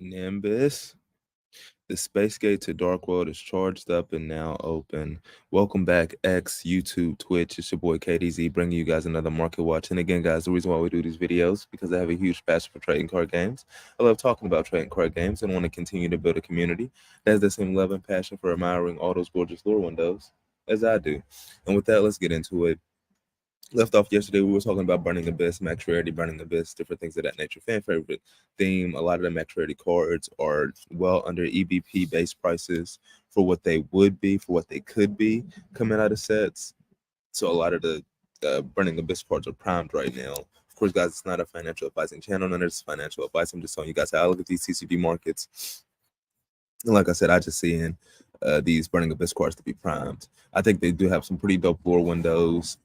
Nimbus. The space gate to Dark World is charged up and now open. Welcome back, X, YouTube, Twitch. It's your boy KDZ bringing you guys another market watch. And again, guys, the reason why we do these videos because I have a huge passion for trading card games. I love talking about trading card games and want to continue to build a community that has the same love and passion for admiring all those gorgeous lore windows as I do. And with that, let's get into it. Left off yesterday, we were talking about Burning Abyss, Max Rarity, Burning Abyss, different things of that nature. Fan favorite theme. A lot of the Max Rarity cards are well under EBP base prices for what they would be, for what they could be coming out of sets. So a lot of the Burning Abyss cards are primed right now. Of course, guys, it's not a financial advising channel. None of this is financial advice. I'm just telling you guys how I look at these TCG markets. And like I said, I just seeing these Burning Abyss cards to be primed. I think they do have some pretty dope lore windows.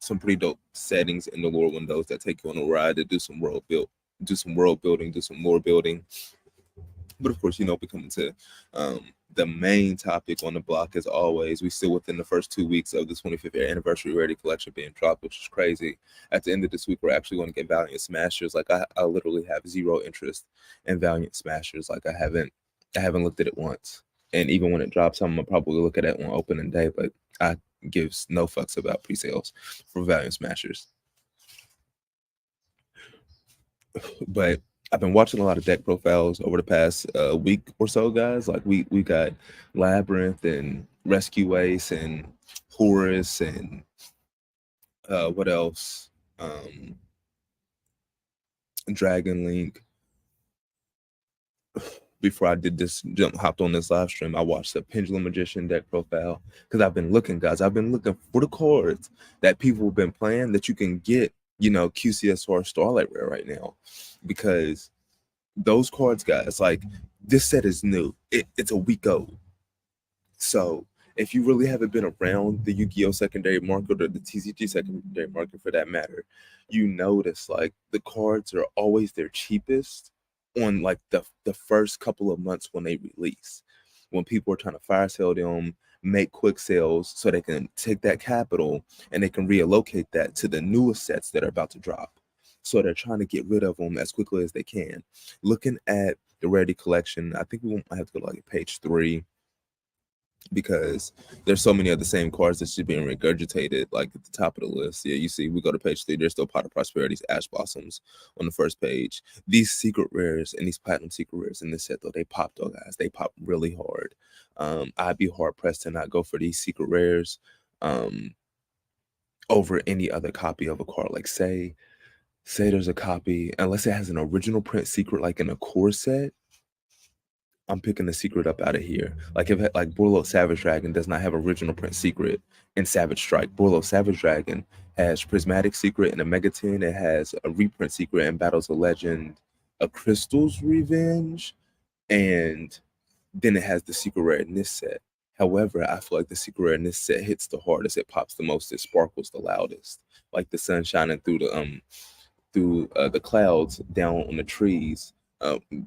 Some pretty dope settings in the lore windows that take you on a ride to do some world building, do some lore building. But of course, we coming to the main topic on the block as always. We still within the first 2 weeks of the 25th anniversary Rarity collection being dropped, which is crazy. At the end of this week, we're actually going to get Valiant Smashers. Like I literally have zero interest in Valiant Smashers. Like I haven't looked at it once. And even when it drops, I'm gonna probably look at it on opening day, but I gives no fucks about pre-sales for Valiant Smashers. But I've been watching a lot of deck profiles over the past week or so, guys. Like we got Labyrinth and Rescue Ace and Horus and what else? Dragon Link. Before I did this hopped on this live stream, I watched the Pendulum Magician deck profile because I've been looking, guys. I've been looking for the cards that people have been playing that you can get, QCSR Starlight Rare right now, because those cards, guys, like this set is new. It's a week old. So if you really haven't been around the Yu-Gi-Oh secondary market or the TCG secondary market for that matter, you notice like the cards are always their cheapest on like the first couple of months when they release. When people are trying to fire sale them, make quick sales so they can take that capital and they can reallocate that to the newest sets that are about to drop. So they're trying to get rid of them as quickly as they can. Looking at the Rarity collection, I think we might have to go to like page 3 because there's so many of the same cards that should be regurgitated like at the top of the list. Yeah, you see, we go to page 3, there's still Pot of Prosperity's Ash Blossoms on the first page. These secret rares and these platinum secret rares in this set, though, they pop, though, guys. They pop really hard. I'd be hard pressed to not go for these secret rares over any other copy of a card. Like say there's a copy, unless it has an original print secret like in a core set, I'm picking the secret up out of here. Like if like Borlo Savage Dragon does not have original print secret in Savage Strike. Borlo Savage Dragon has Prismatic Secret and a Mega 10. It has a reprint secret in Battles of Legend, a Crystal's Revenge, and then it has the secret rare in this set. However, I feel like the secret rare in this set hits the hardest. It pops the most. It sparkles the loudest. Like the sun shining through the clouds down on the trees,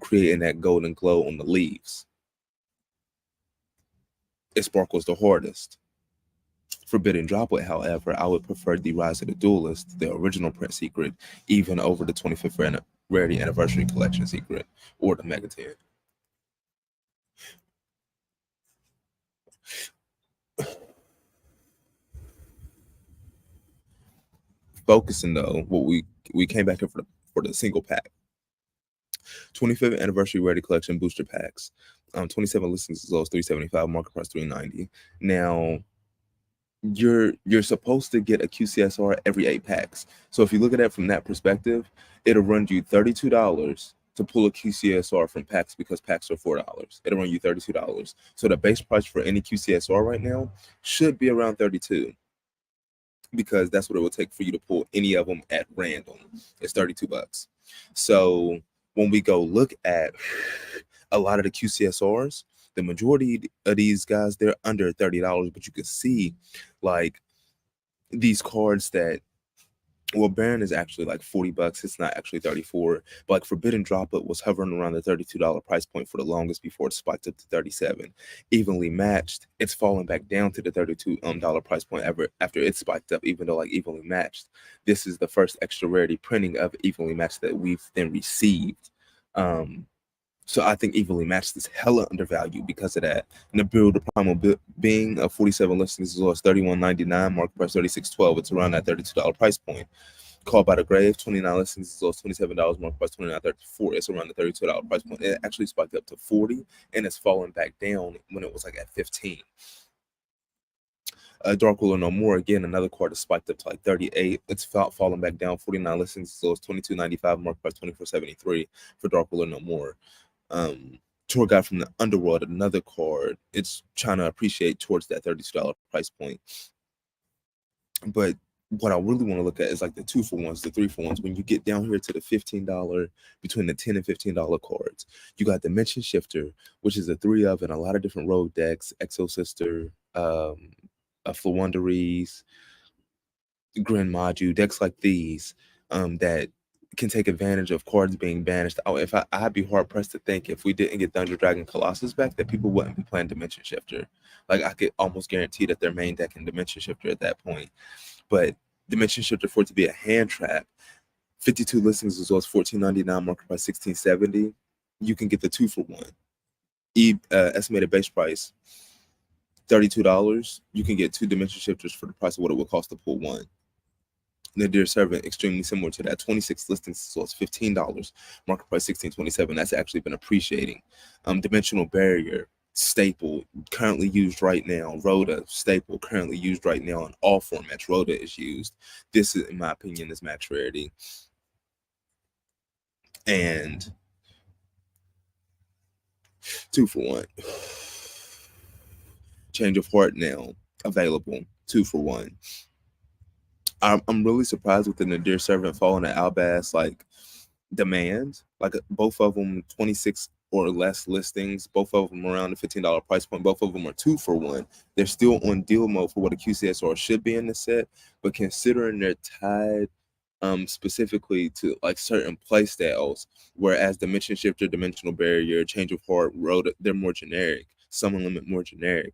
creating that golden glow on the leaves. It sparkles the hardest. Forbidden Droplet, however, I would prefer the Rise of the Duelist, the original print secret, even over the 25th Rarity Anniversary Collection secret or the Mega 10. Focusing though, what we came back here for the single pack. 25th anniversary Rarity Collection booster packs. 27 listings as low as 375, market price 390. Now you're supposed to get a QCSR every 8 packs. So if you look at it from that perspective, it'll run you $32 to pull a QCSR from packs because packs are $4. It'll run you $32. So the base price for any QCSR right now should be around 32 because that's what it will take for you to pull any of them at random. It's $32. So when we go look at a lot of the QCSRs, the majority of these guys, they're under $30, but you can see like these cards that, well, Baron is actually like $40. It's not actually 34. But like Forbidden Droplet was hovering around the $32 price point for the longest before it spiked up to 37. Evenly Matched, it's fallen back down to the $32 price point after it spiked up, even though like Evenly Matched, this is the first extra rarity printing of Evenly Matched that we've then received. So I think evenly matched is hella undervalued because of that. Nibiru, the primal being of 47 listings as well as 31.99, market price 36.12. It's around that $32 price point. Called by the Grave, 29 listings as well as $27, market price 29.34. It's around the $32 price point. It actually spiked up to 40 and it's fallen back down when it was like at 15. Dark Ruler No More, again, another card that spiked up to like 38. It's falling back down, 49 listings, so it's 22.95, market price 24.73 for Dark Ruler No More. Tour Guide from the Underworld, another card. It's trying to appreciate towards that $32 price point. But what I really want to look at is like the 2-for-1s, the 3-for-1s. When you get down here to the $15, between the $10 and $15 cards, you got Dimension Shifter, which is a 3 of in a lot of different road decks, Exo Sister, Flawonderies, Grand Maju, decks like these, that can take advantage of cards being banished. I'd be hard pressed to think if we didn't get Thunder Dragon Colossus back that people wouldn't be playing Dimension Shifter. Like I could almost guarantee that their main deck in Dimension Shifter at that point. But Dimension Shifter for it to be a hand trap, 52 listings as well as $14.99, market price $16.70. You can get the 2-for-1. Estimated base price $32. You can get 2 Dimension Shifters for the price of what it would cost to pull one. Nadir Servant, extremely similar to that. 26 listings, so it's $15. Market price $16.27. That's actually been appreciating. Dimensional Barrier, staple, currently used right now. Rhoda, staple, currently used right now in all formats. Rhoda is used. This, is, in my opinion, is max rarity. And 2-for-1. Change of Heart now available. 2-for-1. I'm really surprised with the Nadir Servant falling at Albaz like demand. Like both of them 26 or less listings, both of them around the $15 price point, both of them are 2-for-1. They're still on deal mode for what a QCSR should be in the set, but considering they're tied specifically to like certain play styles, whereas Dimension Shifter, Dimensional Barrier, Change of Heart, Road, they're more generic. Summon Limit more generic,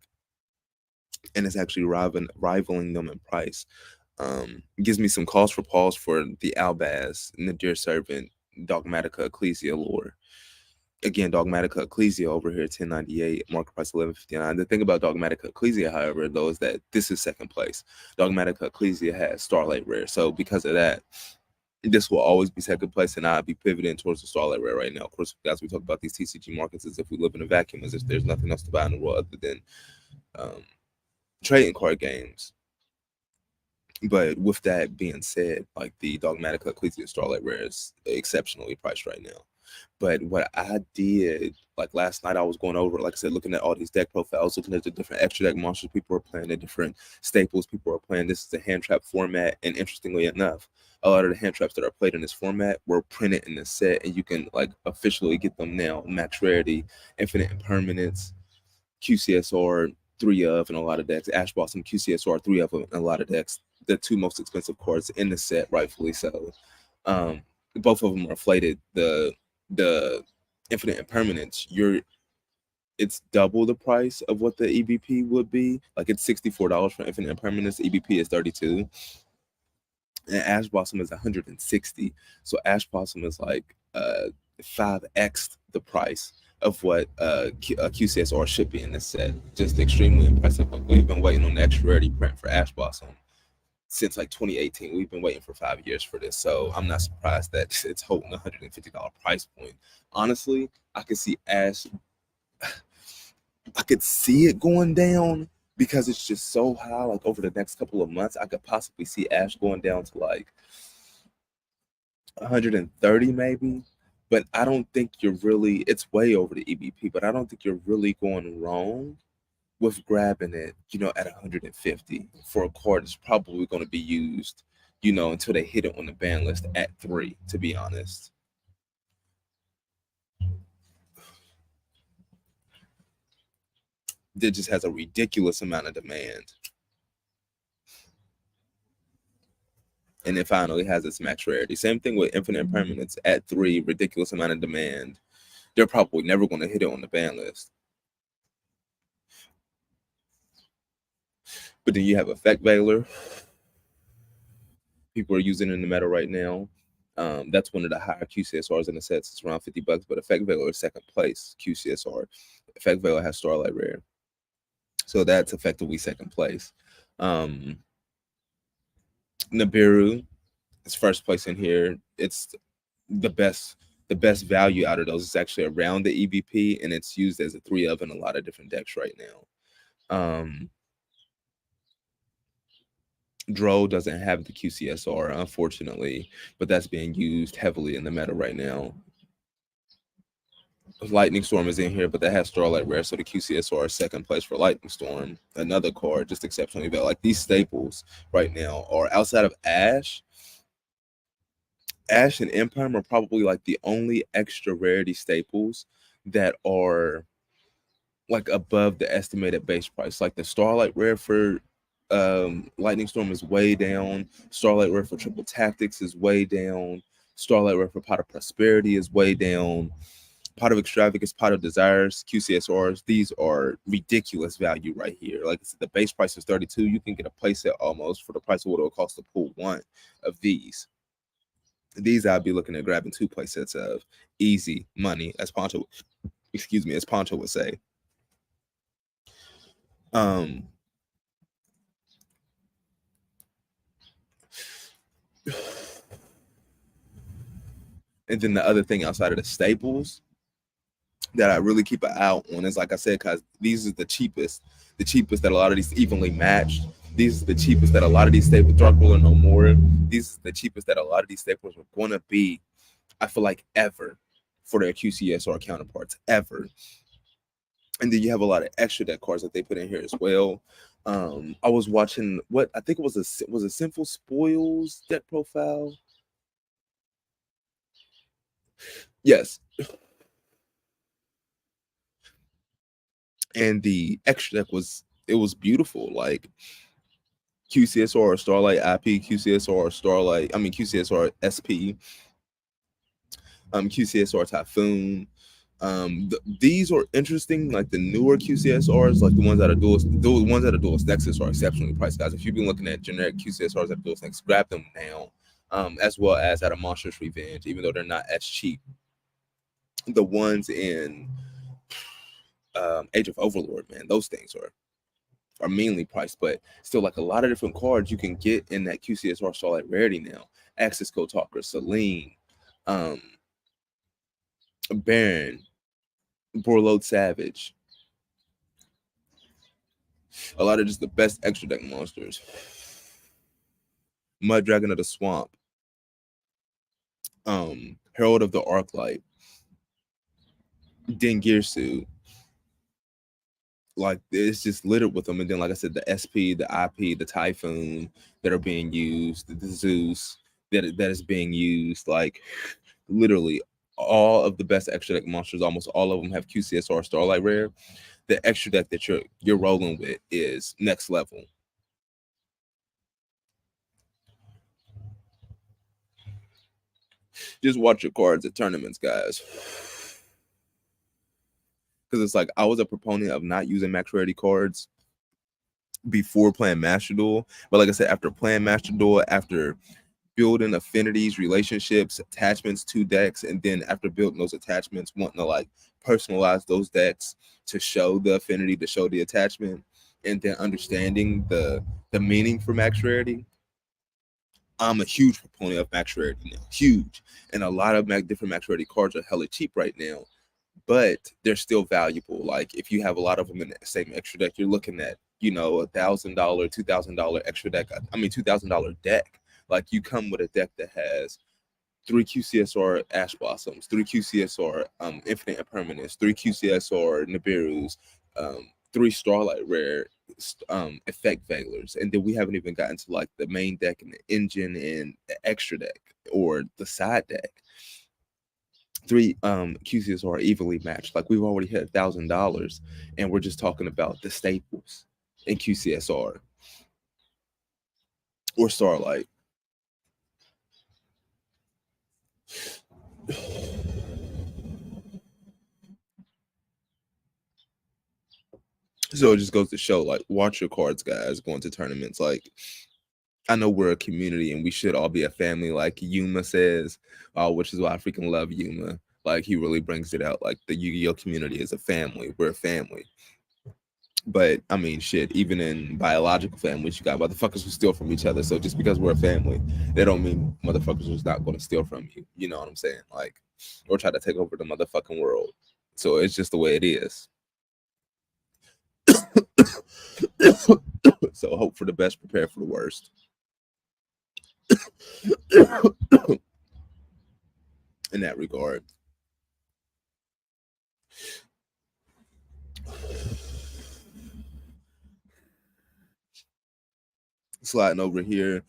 and it's actually rivaling them in price. Gives me some cause for pause for the Albaz, Nadir Servant, Dogmatica Ecclesia lore. Again, Dogmatica Ecclesia over here, 1098, market price 1159. The thing about Dogmatica Ecclesia, however, though, is that this is second place. Dogmatica Ecclesia has Starlight Rare, so because of that, this will always be second place, and I'll be pivoting towards the Starlight Rare right now. Of course, guys, we talk about these TCG markets as if we live in a vacuum, as if there's nothing else to buy in the world other than trading card games. But with that being said, like the Dogmatica Ecclesia Starlight Rare is exceptionally priced right now. But what I did, like last night, I was going over, like I said, looking at all these deck profiles, looking at the different extra deck monsters people are playing, the different staples people are playing. This is a hand trap format, and interestingly enough, a lot of the hand traps that are played in this format were printed in this set, and you can like officially get them now. Max Rarity, Infinite Impermanence, QCSR 3 of in a lot of decks, Ash Blossom, QCSR 3 of in a lot of decks. The 2 most expensive cards in the set, rightfully so. Both of them are inflated. The Infinite Impermanence, it's double the price of what the EBP would be. Like it's $64 for Infinite Impermanence. EBP is 32, and Ash Blossom is 160. So Ash Blossom is like 5x the price of what a QCSR should be in this set. Just extremely impressive. We've been waiting on the extra rarity print for Ash Blossom since like 2018. We've been waiting for 5 years for this, so I'm not surprised that it's holding a $150 price point. Honestly, I could see Ash. I could see it going down because it's just so high. Like over the next couple of months, I could possibly see Ash going down to like 130 maybe. But I don't think you're really. It's way over the EBP, but I don't think you're really going wrong with grabbing it, at 150 for a card that's probably going to be used, until they hit it on the ban list at 3, to be honest. That just has a ridiculous amount of demand. And it finally has its max rarity. Same thing with Infinite Impermanence at 3, ridiculous amount of demand. They're probably never going to hit it on the ban list. But then you have Effect Veiler. People are using it in the meta right now. That's one of the higher QCSRs in the sets. It's around $50, but Effect Veiler is second place QCSR. Effect Veiler has Starlight Rare, so that's effectively second place. Nibiru is first place in here. It's the best value out of those. It's actually around the EVP, and it's used as a 3 of in a lot of different decks right now. Dro doesn't have the QCSR, unfortunately, but that's being used heavily in the meta right now. Lightning Storm is in here, but that has Starlight Rare, so the QCSR is second place for Lightning Storm. Another card, just exceptionally valid. Like these staples right now are outside of Ash. Ash and Empire are probably like the only extra rarity staples that are like above the estimated base price. Like the Starlight Rare for Lightning Storm is way down. Starlight Rare for Triple Tactics is way down. Starlight Rare for Pot of Prosperity is way down. Pot of Extravagance, Pot of Desires, QCSRs, these are ridiculous value right here. Like the base price is 32. You can get a playset almost for the price of what it would cost to pull one of these. These I'd be looking at grabbing 2 playsets of. Easy money, as Poncho would say. And then the other thing outside of the staples that I really keep an eye on is, like I said, because these are the cheapest that a lot of these evenly matched. These are the cheapest that a lot of these staples, Dark Ruler No More, these are the cheapest that a lot of these staples are going to be, I feel like, ever for their QCSR counterparts, ever. And then you have a lot of extra deck cards that they put in here as well. I was watching what I think it was a Sinful Spoils deck profile. Yes. And the extra deck was beautiful. Like QCSR Starlight IP, QCSR Starlight, QCSR SP, QCSR Typhoon. These are interesting. Like the newer QCSRs, like the ones that are dual Nexus are exceptionally priced, guys. If you've been looking at generic QCSRs that are dual Nexus, grab them now. As well as at a Monstrous Revenge, even though they're not as cheap. The ones in Age of Overlord, man, those things are mainly priced, but still, like a lot of different cards you can get in that QCSR Starlight Rarity now. Access Code Talker, Celine, Baron, Borlode Savage. A lot of just the best extra deck monsters. Mud Dragon of the Swamp. Herald of the Arclight. Dengirsu. Like it's just littered with them. And then, like I said, the SP, the IP, the Typhoon that are being used, the Zeus that is being used. Like literally all of the best extra deck monsters, almost all of them have QCSR Starlight Rare. The extra deck that you're rolling with is next level. Just watch your cards at tournaments, guys. Because it's like I was a proponent of not using max rarity cards before playing Master Duel, but like I said, after playing Master Duel, after building affinities, relationships, attachments to decks, and then after building those attachments, wanting to like personalize those decks to show the affinity, to show the attachment, and then understanding the meaning for max rarity. I'm a huge proponent of max rarity now, huge, and a lot of different max rarity cards are hella cheap right now, but they're still valuable. Like if you have a lot of them in the same extra deck, you're looking at $1,000, $2,000 extra deck. $2,000 deck. Like you come with a deck that has 3 QCSR Ash Blossoms, 3 QCSR Infinite Impermanence, 3 QCSR Nibiru's, 3 Starlight Rare Effect Veilers, and then we haven't even gotten to like the main deck and the engine and the extra deck or the side deck. 3 QCSR evenly matched. Like we've already hit $1,000, and we're just talking about the staples in QCSR or Starlight. So it just goes to show, like, watch your cards, guys, going to tournaments. Like, I know we're a community and we should all be a family, like Yuma says, which is why I freaking love Yuma. Like he really brings it out. Like the Yu-Gi-Oh community is a family. We're a family. But I mean, shit. Even in biological families, you got motherfuckers who steal from each other. So just because we're a family, they don't mean motherfuckers who's not going to steal from you. You know what I'm saying? Like, or try to take over the motherfucking world. So it's just the way it is. So hope for the best, prepare for the worst. In that regard. Sliding over here,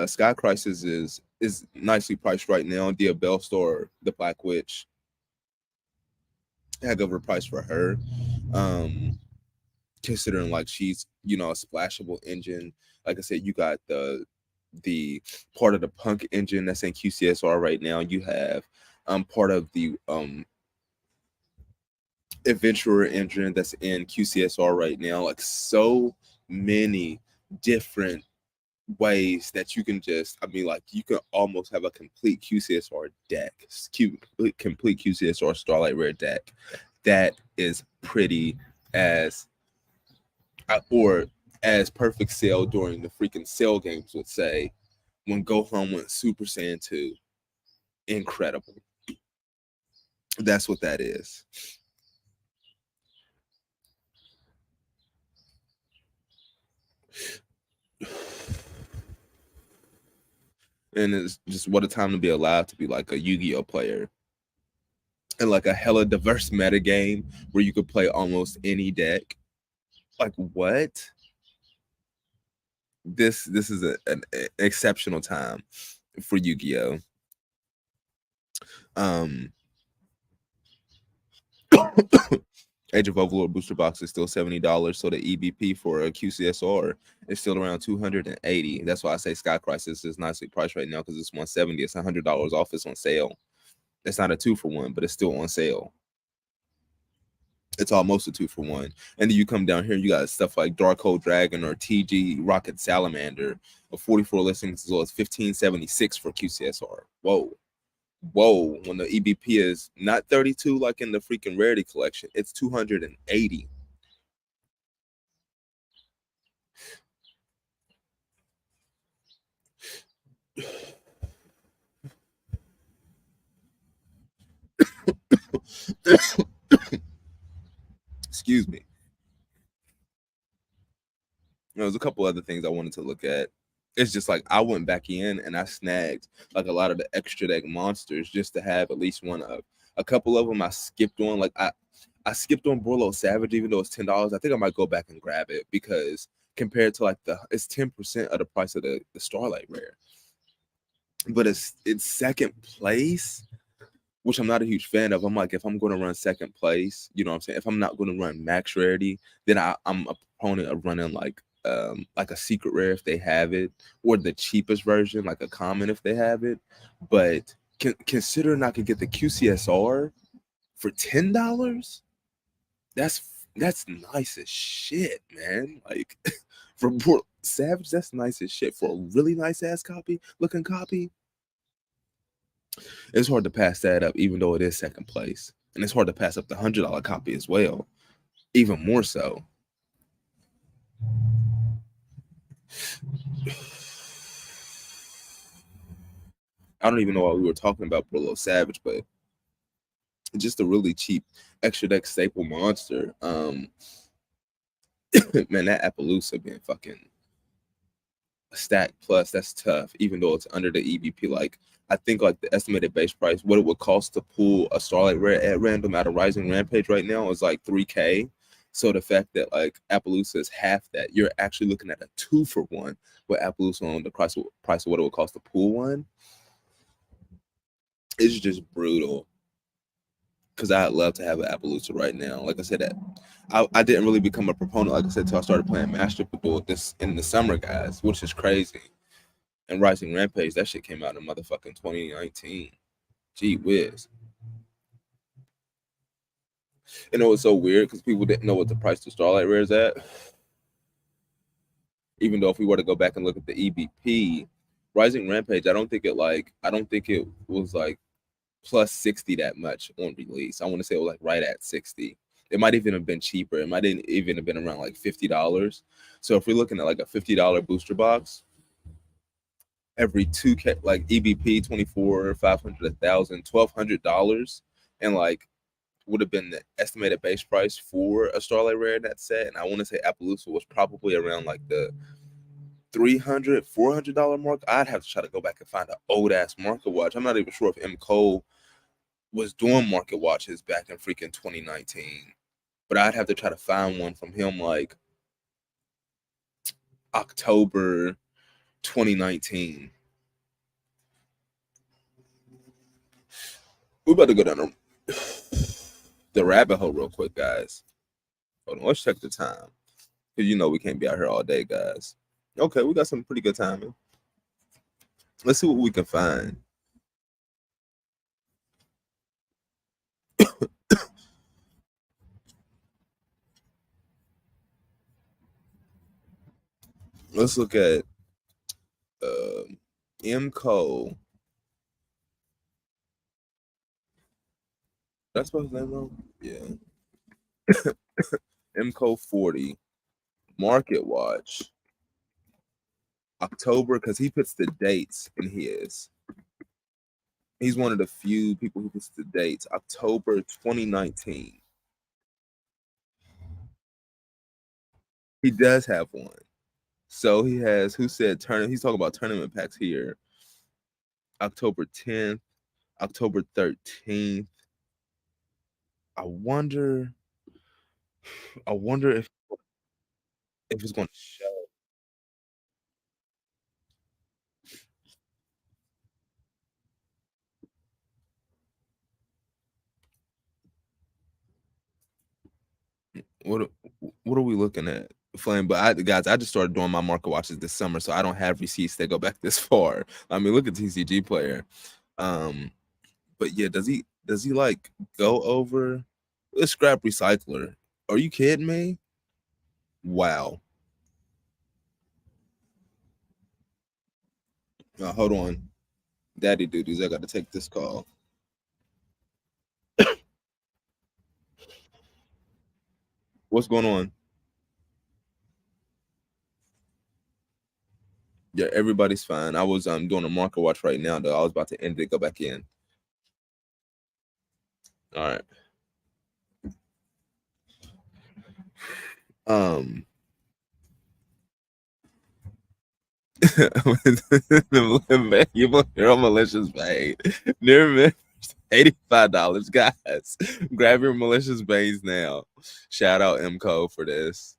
Sky Crisis is nicely priced right now. The Bell Store, the Black Witch, heck of a price for her. Um, Considering like she's a splashable engine. Like I said, you got the part of the punk engine that's in QCSR right now. You have part of the adventurer engine that's in QCSR right now. Like so many different ways that you can just, I mean, like you can almost have a complete QCSR deck, complete QCSR Starlight Rare deck that is pretty as or as Perfect Cell during the freaking Cell games would say when Gohan went Super Saiyan 2. Incredible. That's what that is. And it's just what a time to be alive to be like a Yu-Gi-Oh player. And like a hella diverse meta game where you could play almost any deck. Like what? This is an exceptional time for Yu-Gi-Oh. Um Age of Overlord booster box is still $70, so the EBP for a QCSR is still around 280. That's why I say Sky Crisis is nicely priced right now because it's 170. It's $100 off. It's on sale. It's not a 2-for-1, but it's still on sale. It's almost a 2-for-1. And then you come down here, you got stuff like Dark Hole Dragon or TG Rocket Salamander, a 44 listings as well as 1576 for QCSR. Whoa, when the EBP is not 32 like in the freaking rarity collection, it's 280. Excuse me. There's a couple other things I wanted to look at. It's just like I went back in and I snagged like a lot of the extra deck monsters just to have at least one of. A couple of them I skipped on. Like I skipped on Borlo Savage even though it's $10. I think I might go back and grab it because compared to like it's 10% of the price of the Starlight Rare. But it's second place, which I'm not a huge fan of. I'm like, if I'm going to run second place, you know what I'm saying? If I'm not going to run max rarity, then I'm a proponent of running like a secret rare if they have it, or the cheapest version, like a common if they have it. But considering I could get the QCSR for $10, that's nice as shit, man. Like for Savage, that's nice as shit for a really nice ass looking copy. It's hard to pass that up, even though it is second place. And it's hard to pass up the $100 copy as well, even more so. I don't even know why we were talking about Brillo Savage, but just a really cheap extra deck staple monster. Man, that Appaloosa being fucking a stack plus, that's tough, even though it's under the EBP. Like, I think like the estimated base price, what it would cost to pull a Starlight Rare at random out of Rising Rampage right now is like 3K. So the fact that like Appaloosa is half that, you're actually looking at a 2-for-1 with Appaloosa on the price of what it would cost to pull one. It's just brutal. Because I'd love to have an Appaloosa right now. Like I said, I didn't really become a proponent, like I said, until I started playing Master Duel this in the summer, guys, which is crazy. And Rising Rampage, that shit came out in motherfucking 2019. Gee whiz. You know, it's so weird because people didn't know what the price to Starlight Rare is at. Even though if we were to go back and look at the EBP, Rising Rampage, I don't think it was like plus 60 that much on release. I want to say it was like right at 60. It might even have been cheaper. It might even have been around like $50. So if we're looking at like a $50 booster box, every 2K, like EBP 24, 500, 1,000, $1,200, and like would have been the estimated base price for a Starlight Rare in that set. And I want to say Appaloosa was probably around like the $300, $400 mark. I'd have to try to go back and find an old ass market watch. I'm not even sure if M. Cole was doing market watches back in freaking 2019, but I'd have to try to find one from him like October 2019. We're about to go down the rabbit hole real quick, guys. Hold on, let's check the time. Because you know we can't be out here all day, guys. Okay, we got some pretty good timing. Let's see what we can find. Let's look at M. Cole. Did I spell his name wrong? Yeah. M. Cole 40. Market Watch. October, because he puts the dates in his. He's one of the few people who puts the dates. October 2019. He does have one. So he has, who said tournament? He's talking about tournament packs here. October 10th, October 13th. I wonder if it's going to show. What what are we looking at? Flame, but guys, I just started doing my market watches this summer, so I don't have receipts that go back this far. I mean, look at TCG player. Um, but yeah, does he like go over? Let's scrap recycler. Are you kidding me? Wow. Hold on, daddy duties. I got to take this call. What's going on? Yeah, everybody's fine. I was doing a market watch right now though. I was about to end it, go back in. All right. Um you will hear on malicious bait. Near $85, guys. Grab your malicious bays now. Shout out MCO for this.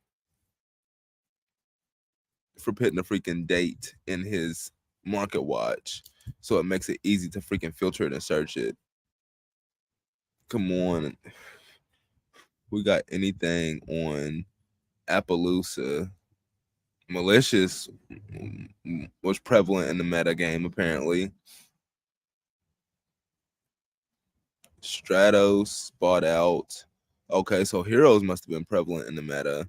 For putting a freaking date in his market watch. So it makes it easy to freaking filter it and search it. Come on. We got anything on Appaloosa. Malicious was prevalent in the meta game, apparently. Stratos bought out. Okay, so heroes must have been prevalent in the meta.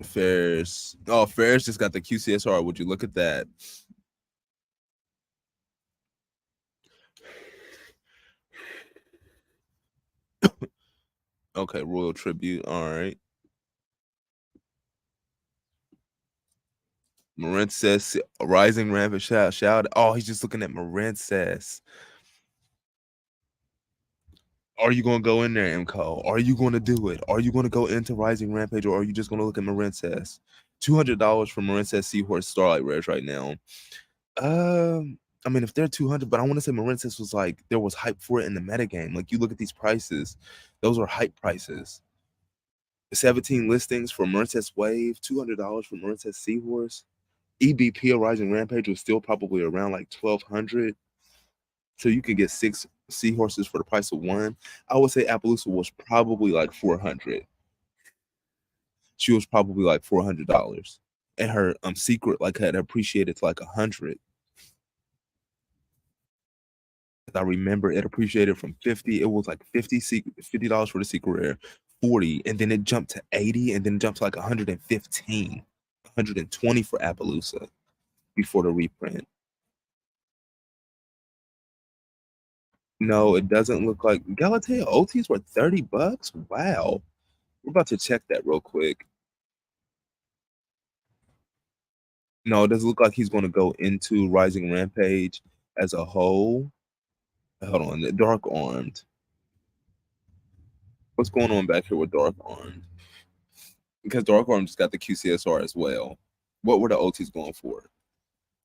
Fairs. Oh, Fairs just got the QCSR. Would you look at that? Okay, Royal Tribute. All right. Marin says Rising Rampant shout. Oh, he's just looking at Marin says. Are you going to go in there, MCO? Are you going to do it? Are you going to go into Rising Rampage, or are you just going to look at Marin says? $200 for Marin says Seahorse Starlight Rares right now. I mean, if they're 200, but I want to say Marin says was like there was hype for it in the metagame. Like you look at these prices, those are hype prices. 17 listings for Mercedes Wave, $200 for Mercedes Seahorse. EBP Rising Rampage was still probably around like 1,200. So you can get 6 Seahorses for the price of one. I would say Appaloosa was probably like 400. She was probably like $400. And her secret like had appreciated to like 100. I remember it appreciated from 50. It was like $50 for the secret rare, 40, and then it jumped to 80, and then it jumped to like 115, 120 for Appaloosa before the reprint. No, it doesn't look like Galatea OTs were $30. Wow. We're about to check that real quick. No, it doesn't look like he's going to go into Rising Rampage as a whole. Hold on, the Dark Armed. What's going on back here with Dark Armed? Because Dark Armed just got the QCSR as well. What were the OTs going for?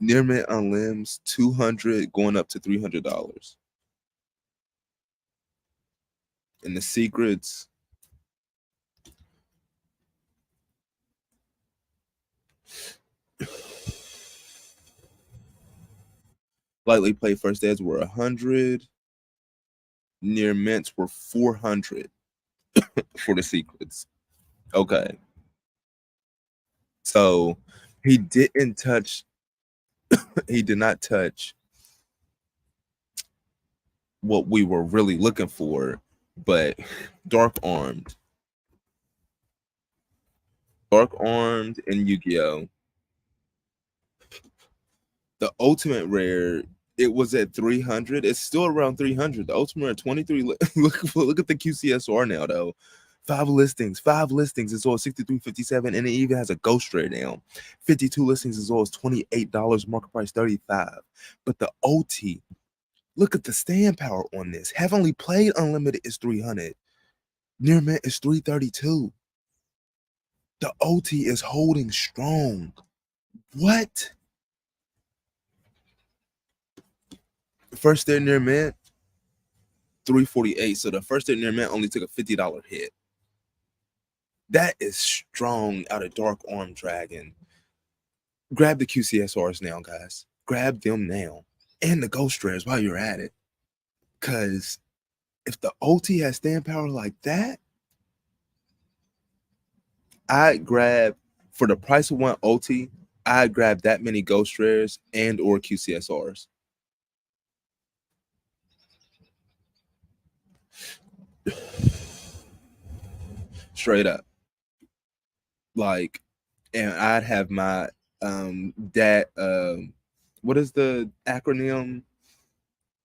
Near mint on limbs, 200 going up to $300. And the secrets, lightly played first ads were 100. Near mints were 400 for the secrets. Okay. So he didn't touch, he did not touch what we were really looking for, but Dark Armed and Yu-Gi-Oh! The ultimate rare, it was at 300. It's still around 300. The ultimate rare 23. Look at the QCSR now though. Five listings. It's all 63.57, and it even has a ghost rare now. 52 listings is all $28. Market price 35. But the OT, look at the stand power on this. Heavenly Played Unlimited is 300. Near mint is 332. The OT is holding strong. What? First day near mint, 348. So the first day near mint only took a $50 hit. That is strong out of Dark Arm Dragon. Grab the QCSRs now, guys. Grab them now. And the Ghost Rares while you're at it. Because if the OT has stand power like that, I'd grab, for the price of one OT, I'd grab that many Ghost Rares and or QCSRs. Straight up. Like, and I'd have my dad, what is the acronym?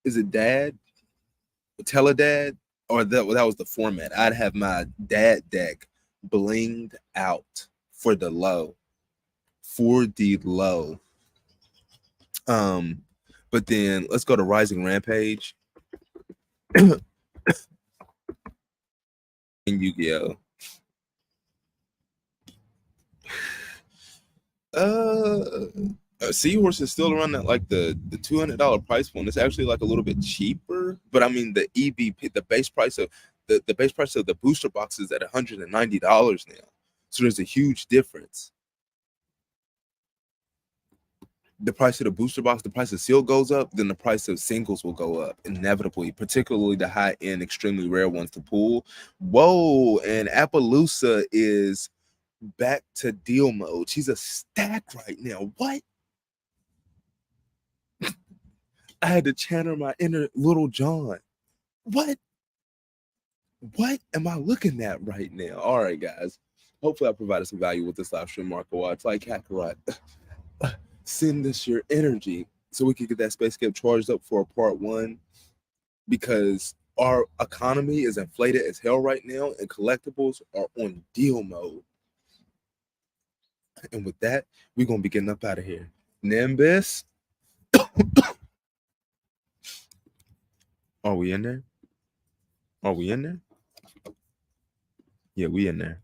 Is it DAD? Teledad? Or that was the format. I'd have my dad deck blinged out for the low. For the low. But then let's go to Rising Rampage. And Yu-Gi-Oh! Seahorse is still around at like the $200 price point. It's actually like a little bit cheaper, but I mean the EVP, the base price of the base price of the booster box is at $190 now. So there's a huge difference. The price of the booster box, the price of seal goes up, then the price of singles will go up inevitably, particularly the high end, extremely rare ones to pull. Whoa, and Appaloosa is back to deal mode. She's a stack right now. What? I had to channel my inner Little John. What am I looking at right now? All right, guys. Hopefully I provided some value with this live stream market watch. Like Kakarot, send us your energy so we can get that space cape charged up for a part one, because our economy is inflated as hell right now and collectibles are on deal mode. And with that, we're going to be getting up out of here. Nimbus. Are we in there? Are we in there? Yeah, we in there.